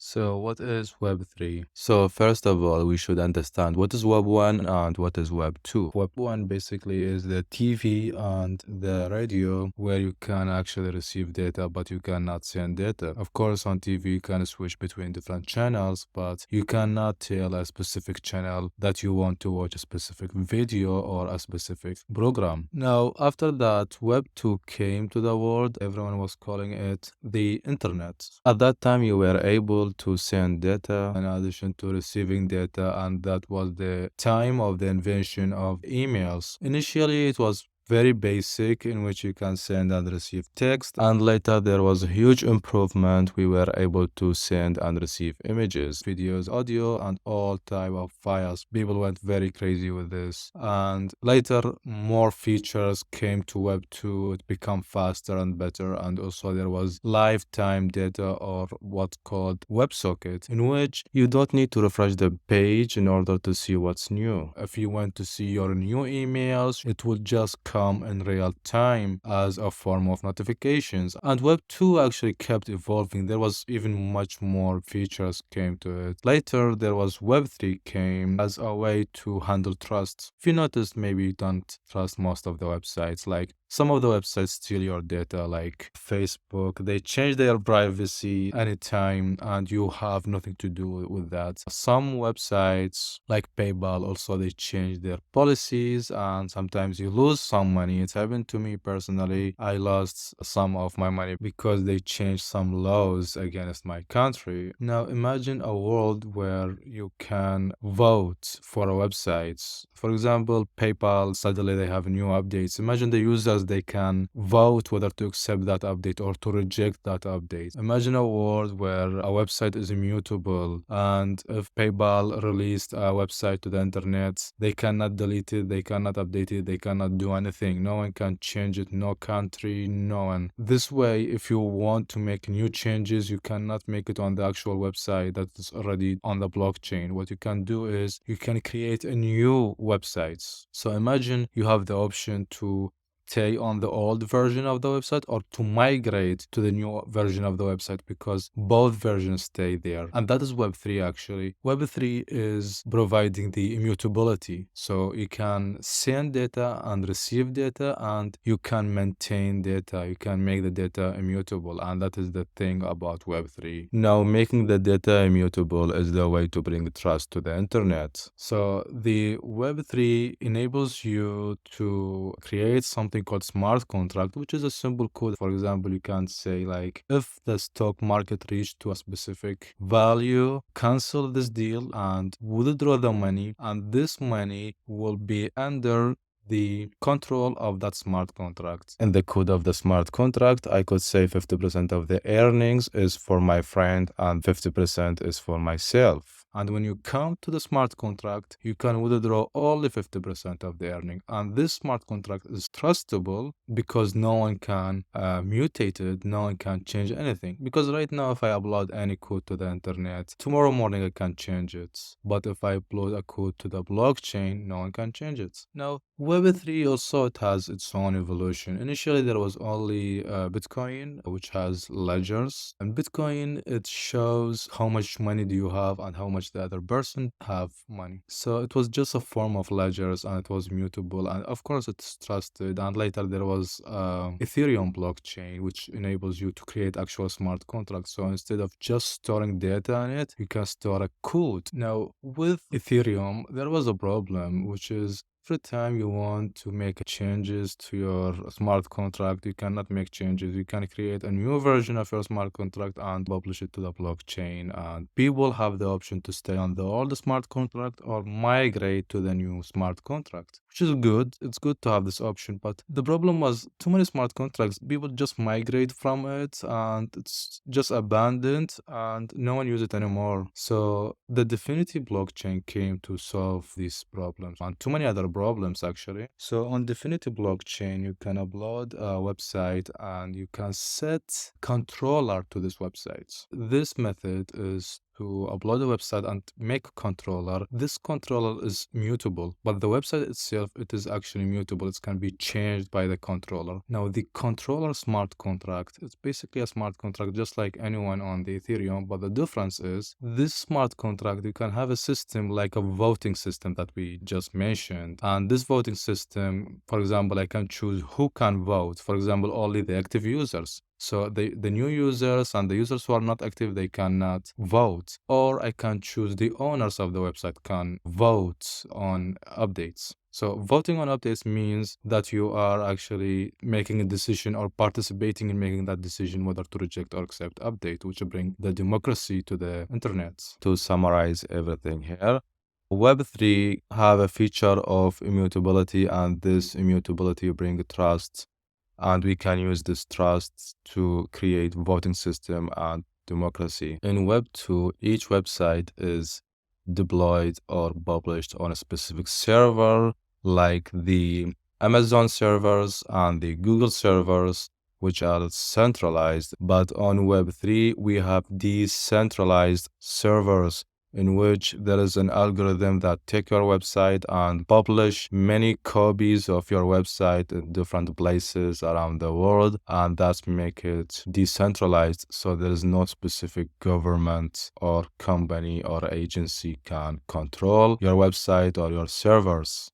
So, what is Web3? So, first of all, we should understand what is Web 1 and what is Web 2. Web 1 basically is the TV and the radio where you can actually receive data, but you cannot send data. Of course, on TV, you can switch between different channels, but you cannot tell a specific channel that you want to watch a specific video or a specific program. Now, after that, Web 2 came to the world. Everyone was calling it the internet. At that time, you were able to send data in addition to receiving data, and that was the time of the invention of emails. Initially, it was very basic in which you can send and receive text, and later there was a huge improvement. We were able to send and receive images, videos, audio, and all type of files. People went very crazy with this, and later more features came to Web 2. It became faster and better, and also there was lifetime data, or what's called WebSocket, in which you don't need to refresh the page in order to see what's new. If you want to see your new emails, it will just come in real time as a form of notifications. And Web 2 actually kept evolving. There was even much more features came to it. Later, there was Web 3 came as a way to handle trust. If you noticed, maybe you don't trust most of the websites. Like some of the websites steal your data, like Facebook. They change their privacy anytime, and you have nothing to do with that. Some websites, like PayPal, also they change their policies, and sometimes you lose some money. It happened to me personally. I lost some of my money because they changed some laws against my country. Now imagine a world where you can vote for a website. For example, PayPal, suddenly they have new updates. Imagine the users, they can vote whether to accept that update or to reject that update. Imagine a world where a website is immutable, and if PayPal released a website to the internet, they cannot delete it, they cannot update it, they cannot do anything. No one can change it, no country, no one. This way, if you want to make new changes, you cannot make it on the actual website that is already on the blockchain. What you can do is you can create a new website. So imagine you have the option to stay on the old version of the website or to migrate to the new version of the website, because both versions stay there. And that is Web3 actually. Web3 is providing the immutability. So you can send data and receive data, and you can maintain data. You can make the data immutable. And that is the thing about Web3. Now, making the data immutable is the way to bring trust to the internet. So the Web3 enables you to create something called smart contract, which is a simple code. For example, you can say like, if the stock market reached to a specific value, cancel this deal and withdraw the money, and this money will be under the control of that smart contract. In the code of the smart contract, I could say 50% of the earnings is for my friend and 50% is for myself. And when you come to the smart contract, you can withdraw only 50% of the earning. And this smart contract is trustable because no one can mutate it, no one can change anything. Because right now, if I upload any code to the internet, tomorrow morning I can change it. But if I upload a code to the blockchain, no one can change it. Now, Web3 also, it has its own evolution. Initially, there was only Bitcoin, which has ledgers. And Bitcoin, it shows how much money do you have and how much the other person have money. So it was just a form of ledgers, and it was mutable, and of course it's trusted. And later there was Ethereum blockchain, which enables you to create actual smart contracts. So instead of just storing data in it, you can store a code. Now with Ethereum, there was a problem, which is every time you want to make changes to your smart contract, you cannot make changes. You can create a new version of your smart contract and publish it to the blockchain. And people have the option to stay on the old smart contract or migrate to the new smart contract, which is good. It's good to have this option. But the problem was too many smart contracts. People just migrate from it and it's just abandoned and no one uses it anymore. So the Definity blockchain came to solve these problems and too many other problems actually. So on Definity blockchain, you can upload a website and you can set controller to this website. This method is to upload a website and make a controller. This controller is mutable, but the website itself, it is actually mutable. It can be changed by the controller. Now, the controller smart contract, it's basically a smart contract just like anyone on the Ethereum, but the difference is this smart contract, you can have a system like a voting system that we just mentioned. And this voting system, for example, I can choose who can vote. For example, only the active users. So the new users and the users who are not active, they cannot vote. Or I can choose the owners of the website can vote on updates. So voting on updates means that you are actually making a decision or participating in making that decision whether to reject or accept update, which bring the democracy to the internet. To summarize everything here, Web3 have a feature of immutability, and this immutability bring trust, and we can use this trust to create voting system and democracy. In Web 2, each website is deployed or published on a specific server, like the Amazon servers and the Google servers, which are centralized. But on Web 3, we have decentralized servers in which there is an algorithm that take your website and publish many copies of your website in different places around the world, and that's make it decentralized, so there is no specific government or company or agency can control your website or your servers.